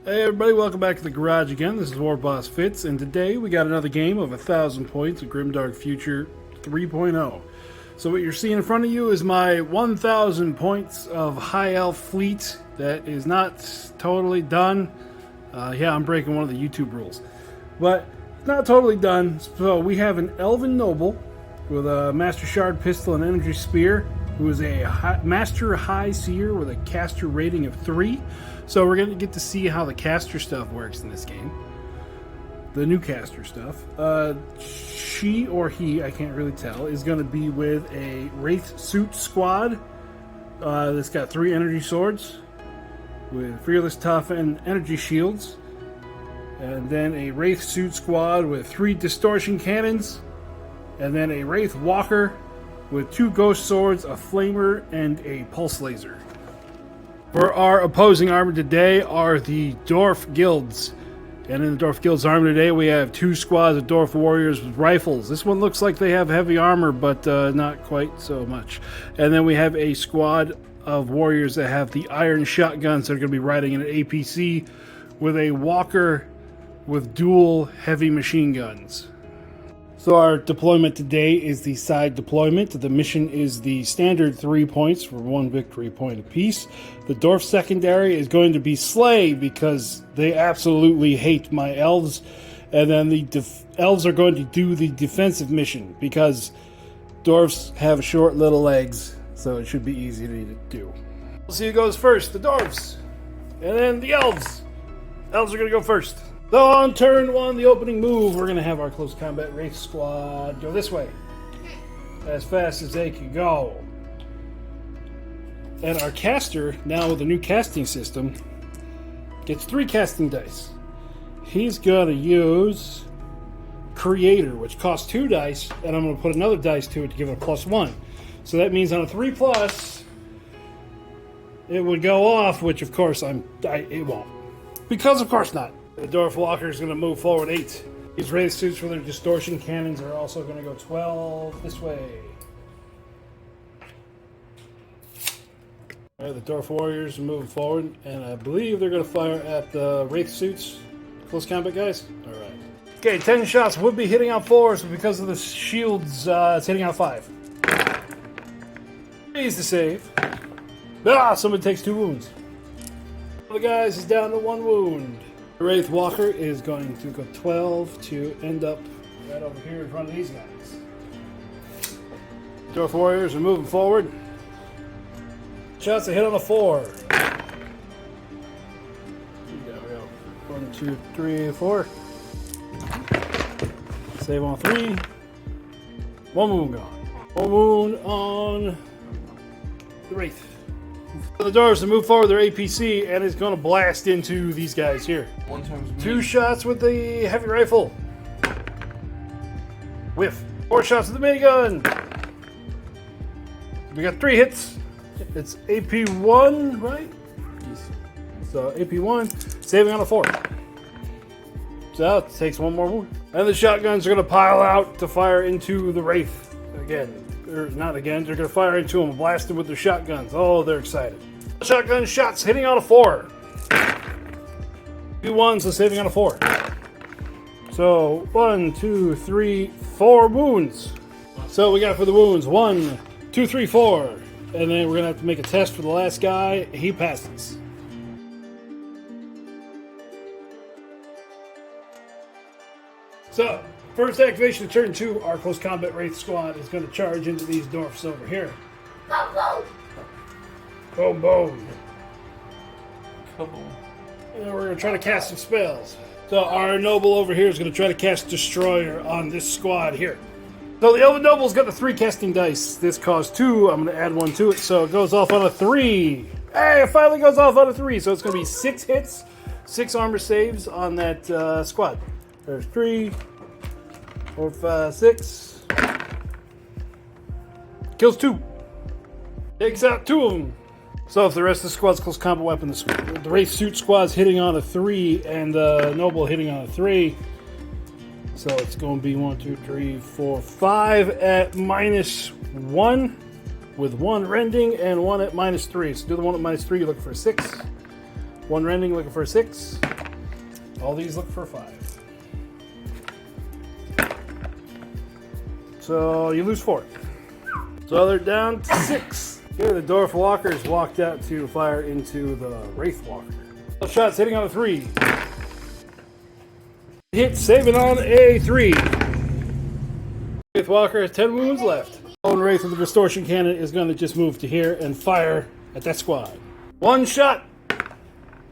Hey everybody, welcome back to the garage again. This is War Boss Fitz, and today we got another game of 1,000 points of Grimdark Future 3.0. So what you're seeing in front of you is my 1,000 points of High Elf fleet that is not totally done. Yeah, I'm breaking one of the YouTube rules. But it's not totally done. So we have an Elven Noble with a Master Shard Pistol and Energy Spear, who is a Master High Seer with a caster rating of 3. So we're going to get to see how the caster stuff works in this game. The new caster stuff. She or he, I can't really tell, is going to be with a wraith suit squad that's got 3 energy swords with fearless, tough, and energy shields. And then a wraith suit squad with 3 distortion cannons. And then a wraith walker with 2 ghost swords, a flamer, and a pulse laser. For our opposing army today are the Dwarf guilds. And in the Dwarf guild's army today we have 2 squads of Dwarf warriors with rifles. This one looks like they have heavy armor, but not quite so much. And then we have a squad of warriors that have the iron shotguns that are going to be riding in an APC with a walker with dual heavy machine guns. So our deployment today is the side deployment. The mission is the standard 3 points for 1 victory point apiece. The Dwarf secondary is going to be Slay because they absolutely hate my elves. And then the elves are going to do the defensive mission because dwarfs have short little legs, so it should be easy to do. We'll see who goes first, the dwarfs, and then the elves. Elves are going to go first. So on turn 1, the opening move, we're going to have our close combat wraith squad go this way. As fast as they can go. And our caster, now with the new casting system, gets 3 casting dice. He's going to use Creator, which costs 2 dice, and I'm going to put another dice to it to give it a +1. So that means on a 3+, it would go off, which of course it won't. Because of course not. The Dwarf Walker is going to move forward 8. These wraith suits for their distortion cannons are also going to go 12 this way. Alright, the Dwarf Warriors are moving forward, and I believe they're going to fire at the wraith suits. Close combat, guys? Alright. Okay, 10 shots would be hitting on 4s, but because of the shields, it's hitting on 5. Easy to save. Someone takes 2 wounds. One of the guys is down to 1 wound. The Wraith Walker is going to go 12 to end up right over here in front of these guys. Dwarf Warriors are moving forward. Shots to hit on a 4. There we go. 1, 2, 3, 4. Save on 3. 1 wound gone. 1 wound on the Wraith. The Dwarves to move forward their APC and is going to blast into these guys here. 2 shots with the heavy rifle. Whiff. 4 shots with the minigun. We got 3 hits. It's AP1, right? So AP1, saving on a 4. So it takes 1 more wound. And the shotguns are going to pile out to fire into the Wraith again. Or not again, they're going to fire into them, blast them with their shotguns. Oh, they're excited. Shotgun shots hitting on a 4. 2 1s, so saving on a 4. So 1, 2, 3, 4 wounds. So we got for the wounds 1, 2, 3, 4. And then we're going to have to make a test for the last guy. He passes. So, first activation of turn 2, our close combat wraith squad is going to charge into these dwarfs over here. Boom, boom. And we're going to try to cast some spells. So our noble over here is going to try to cast Destroyer on this squad here. So the Elven Noble's got the 3 casting dice. This costs 2. I'm going to add 1 to it, so it goes off on a 3. Hey, it finally goes off on a 3. So it's going to be 6 hits, 6 armor saves on that squad. There's 3, 4, 5, 6. Kills 2. Takes out 2 of them. So if the rest of the squad's close combat weapon, the Wraith Suit squad's hitting on a 3 and the Noble hitting on a 3. So it's going to be 1, 2, 3, 4, 5 at -1 with 1 rending and 1 at -3. So do the 1 at -3, you look for a 6. One rending looking for a 6. All these look for a 5. So you lose 4. So they're down to 6. Okay, the Dwarf walkers walked out to fire into the wraith walker. Shots hitting on a 3. Hit saving on a 3. Wraith walker has 10 wounds left. Lone wraith with the distortion cannon is going to just move to here and fire at that squad. 1 shot.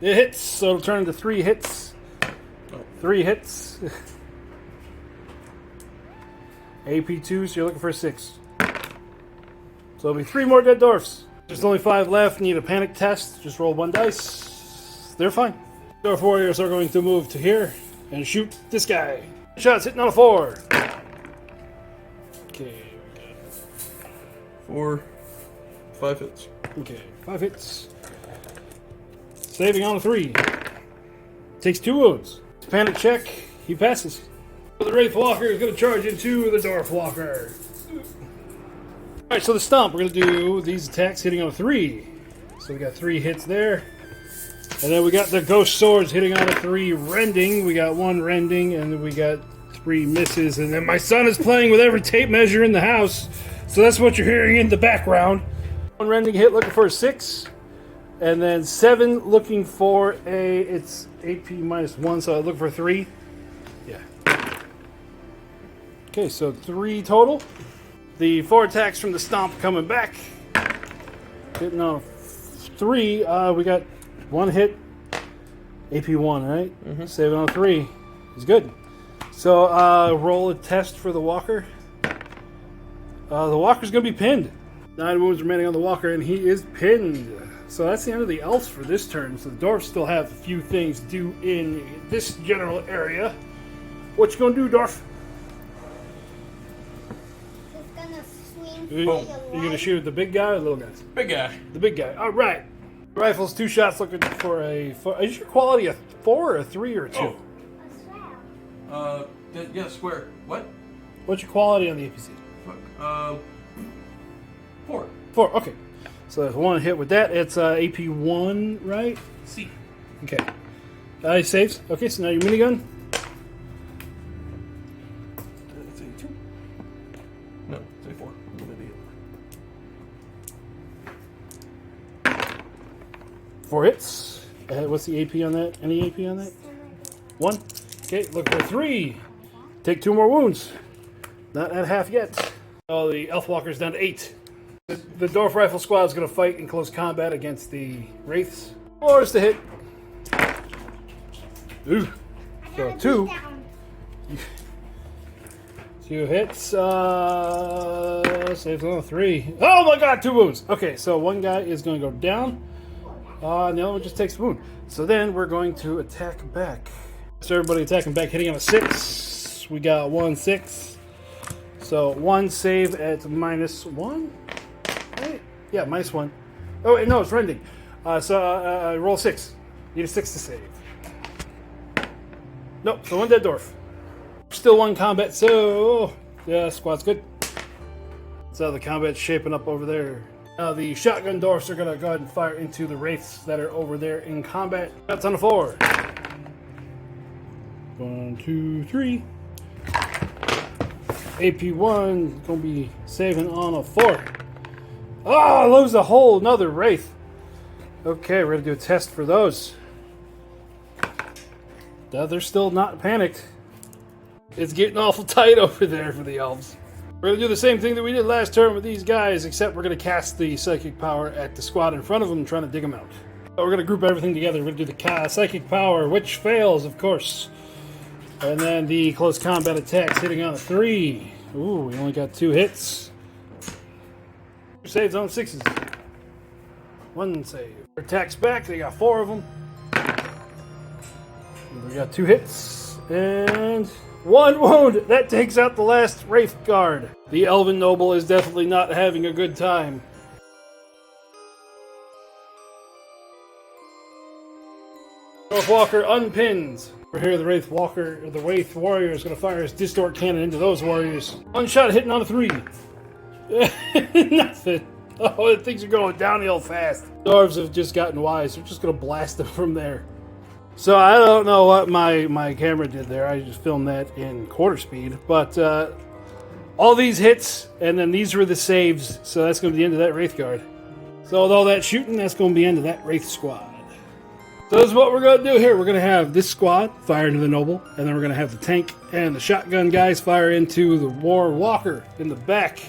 It hits, so it'll turn into 3 hits. 3 hits. AP2, so you're looking for a 6. So it'll be 3 more dead dwarfs. There's only 5 left. Need a panic test. Just roll 1 dice. They're fine. Dwarf warriors are going to move to here and shoot this guy. Shots hitting on a 4. Okay. 4, 5 hits. Okay, 5 hits. Saving on a 3. Takes 2 wounds. Panic check. He passes. The wraith walker is going to charge into the dwarf walker. Alright, so the stomp, we're going to do these attacks hitting on a 3. So we got 3 hits there. And then we got the ghost swords hitting on a 3 rending. We got 1 rending, and then we got 3 misses. And then my son is playing with every tape measure in the house. So that's what you're hearing in the background. 1 rending hit looking for a 6. And then 7 looking for a, it's AP minus 1, so I look for a 3. Yeah. Okay, so 3 total. The 4 attacks from the stomp coming back. Hitting on a 3. We got 1 hit. AP1, right? Mm-hmm. Saving on a 3. Is good. So roll a test for the walker. The walker's going to be pinned. 9 wounds remaining on the walker, and he is pinned. So that's the end of the elves for this turn. So the dwarves still have a few things to do in this general area. What you going to do, Dwarf? You're going to shoot the big guy or the little guys? Big guy. The big guy. All right. Rifles, 2 shots looking for a 4. Is your quality a 4 or a 3 or a 2? Oh. Yeah, square. What? What's your quality on the APC? 4. 4, okay. So there's 1 hit with that. It's AP1, right? C. Okay. He saves. Okay, so now your minigun. It's a 2. No, it's a 4. I'm an idiot. 4 hits. What's the AP on that? Any AP on that? 1. Okay, look for 3. Take 2 more wounds. Not at half yet. Oh, the elf walker's down to 8. The Dwarf Rifle Squad is going to fight in close combat against the Wraiths. 4 is to hit. Ooh. So 2. 2 hits. Saves on a 3. Oh my god, 2 wounds. Okay, so 1 guy is going to go down. And the other one just takes a wound. So then we're going to attack back. So everybody attacking back, hitting on a 6. We got 1 6. So 1 save at minus 1. Right? Yeah, minus 1. Oh wait, no, it's rending. So roll 6. Need a 6 to save. Nope. So 1 dead dwarf. Still 1 combat. So yeah, squad's good. So the combat's shaping up over there. Now the shotgun dwarfs are gonna go ahead and fire into the wraiths that are over there in combat. That's on the 4. 1, 2, 3. AP1 gonna be saving on a 4. Oh, lose a whole another wraith. Okay, we're gonna do a test for those. Now they're still not panicked. It's getting awful tight over there for the elves. We're gonna do the same thing that we did last turn with these guys, except we're gonna cast the psychic power at the squad in front of them, trying to dig them out. So we're gonna group everything together. We're gonna do the psychic power, which fails, of course. And then the close combat attacks hitting on a 3. Ooh, we only got 2 hits. 2 saves on 6s. 1 save. Attacks back, they got 4 of them. We got 2 hits. And 1 wound! That takes out the last Wraith Guard. The Elven Noble is definitely not having a good time. Dwarf Walker unpins. Over here, the Wraith Walker, or the Wraith Warrior, is going to fire his Distort Cannon into those warriors. 1 shot hitting on a 3. Nothing. Oh, things are going downhill fast. Dwarves have just gotten wise. They're just going to blast them from there. So I don't know what my camera did there. I just filmed that in quarter speed. But all these hits, and then these were the saves. So that's going to be the end of that Wraith Guard. So with all that shooting, that's going to be the end of that Wraith squad. So this is what we're going to do here. We're going to have this squad fire into the Noble, and then we're going to have the tank and the shotgun guys fire into the War Walker in the back.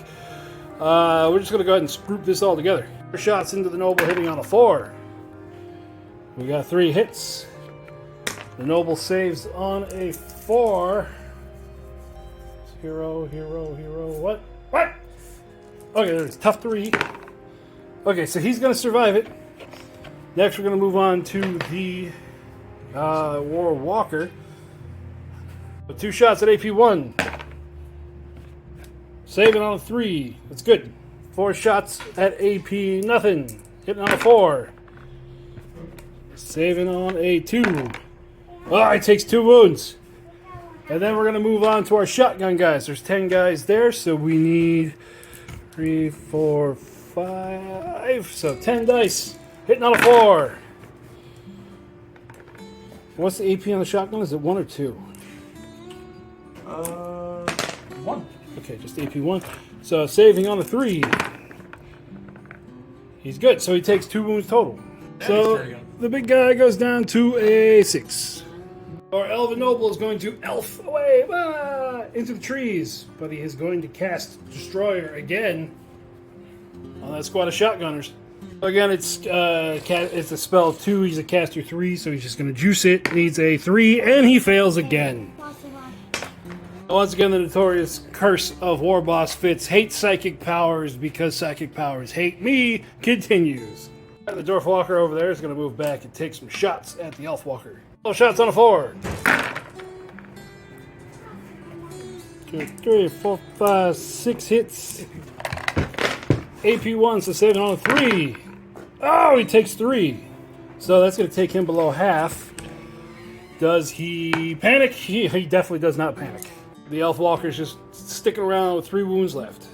We're just going to go ahead and group this all together. 4 shots into the Noble hitting on a 4. We got 3 hits. The Noble saves on a 4. Hero, what? What? Okay, there's tough 3. Okay, so he's going to survive it. Next, we're going to move on to the War Walker. With 2 shots at AP 1. Saving on a 3. That's good. 4 shots at AP nothing. Hitting on a 4. Saving on a 2. Oh, it takes 2 wounds. And then we're going to move on to our shotgun guys. There's 10 guys there, so we need 3, 4, 5. So 10 dice. Hitting on a 4. What's the AP on the shotgun? Is it 1 or 2? 1. Okay, just AP 1. So saving on a 3. He's good, so he takes 2 wounds total. So the big guy goes down to a 6. Our Elven Noble is going to elf away into the trees, but he is going to cast Destroyer again on that squad of shotgunners. Again, it's a spell 2. He's a caster 3, so he's just going to juice it. Needs a 3, and he fails again. Once again, the notorious curse of War Boss Fitz, hate psychic powers because psychic powers hate me, continues. The Dwarf Walker over there is going to move back and take some shots at the Elf Walker. 12 shots on a 4. 2, 3, 4, 5, 6 hits. AP 1, so saving on a 3. Oh, he takes 3. So that's going to take him below half. Does he panic? He definitely does not panic. The Elf Walker's just sticking around with 3 wounds left.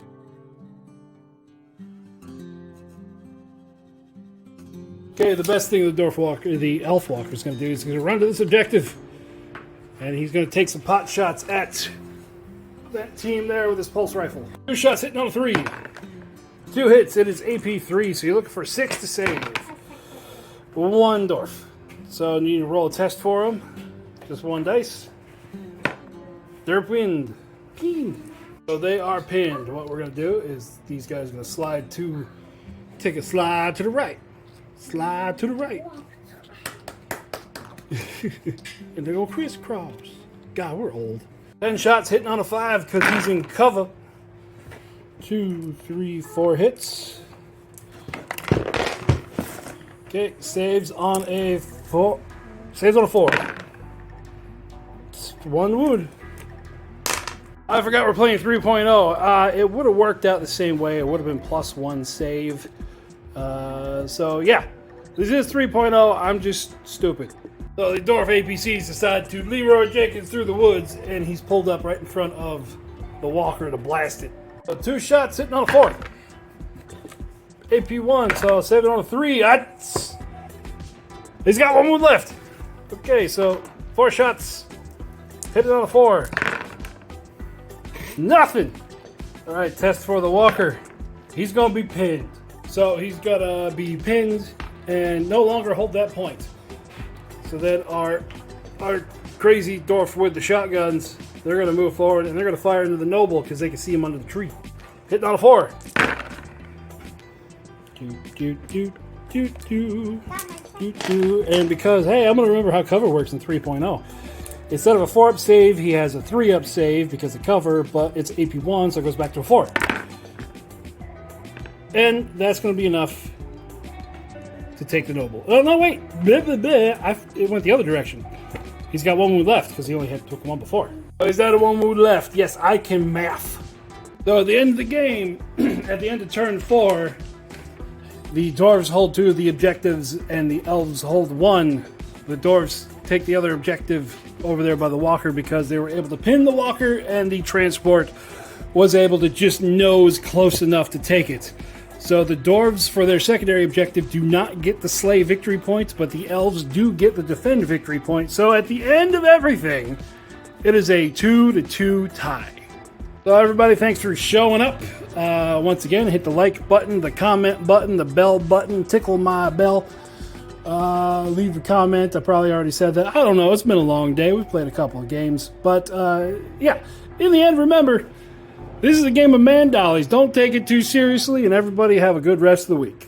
Okay, the best thing the Elf Walker is going to do is going to run to this objective. And he's going to take some pot shots at that team there with his pulse rifle. 2 shots hitting on a 3. 2 hits, it is AP 3, so you're looking for 6 to save. 1 Dwarf. So you need to roll a test for him. Just 1 dice. Derp wind. Pinned. So they are pinned. What we're going to do is these guys are going to take a slide to the right. Slide to the right. And they go crisscross. God, we're old. 10 shots hitting on a 5 because he's in cover. 2, 3, 4 hits. Okay, saves on a 4. Saves on a 4. It's 1 wound. I forgot we're playing 3.0. It would have worked out the same way. It would have been +1 save. So yeah, this is 3.0. I'm just stupid. So the Dwarf APCs decide to Leroy Jenkins through the woods, and he's pulled up right in front of the Walker to blast it. So 2 shots hitting on a 4. AP 1, so 7 on a 3. He's got 1 wound left. Okay, so 4 shots hitting on a 4. Nothing. All right, test for the Walker. He's gonna be pinned. So he's gotta be pinned and no longer hold that point. So then our crazy Dwarf with the shotguns, they're gonna move forward and they're gonna fire into the Noble because they can see him under the tree. Hitting on a 4. And because, hey, I'm gonna remember how cover works in 3.0. Instead of a 4-up save, he has a 3-up save because of cover, but it's AP 1, so it goes back to a 4. And that's going to be enough to take the Noble. Oh, no, wait. It went the other direction. He's got 1 wound left because he only took 1 before. Oh, he's got a 1 wound left. Yes, I can math. So at the end of the game, at the end of turn 4, the Dwarves hold 2 of the objectives and the Elves hold 1. The Dwarves take the other objective over there by the Walker because they were able to pin the Walker and the transport was able to just nose close enough to take it. So the Dwarves, for their secondary objective, do not get the slay victory points, but the Elves do get the defend victory points. So at the end of everything, it is a 2-2 tie. So everybody, thanks for showing up. Once again, hit the like button, the comment button, the bell button, tickle my bell. Leave a comment. I probably already said that. I don't know. It's been a long day. We've played a couple of games. But, yeah, in the end, remember, this is a game of man dollies. Don't take it too seriously, and everybody have a good rest of the week.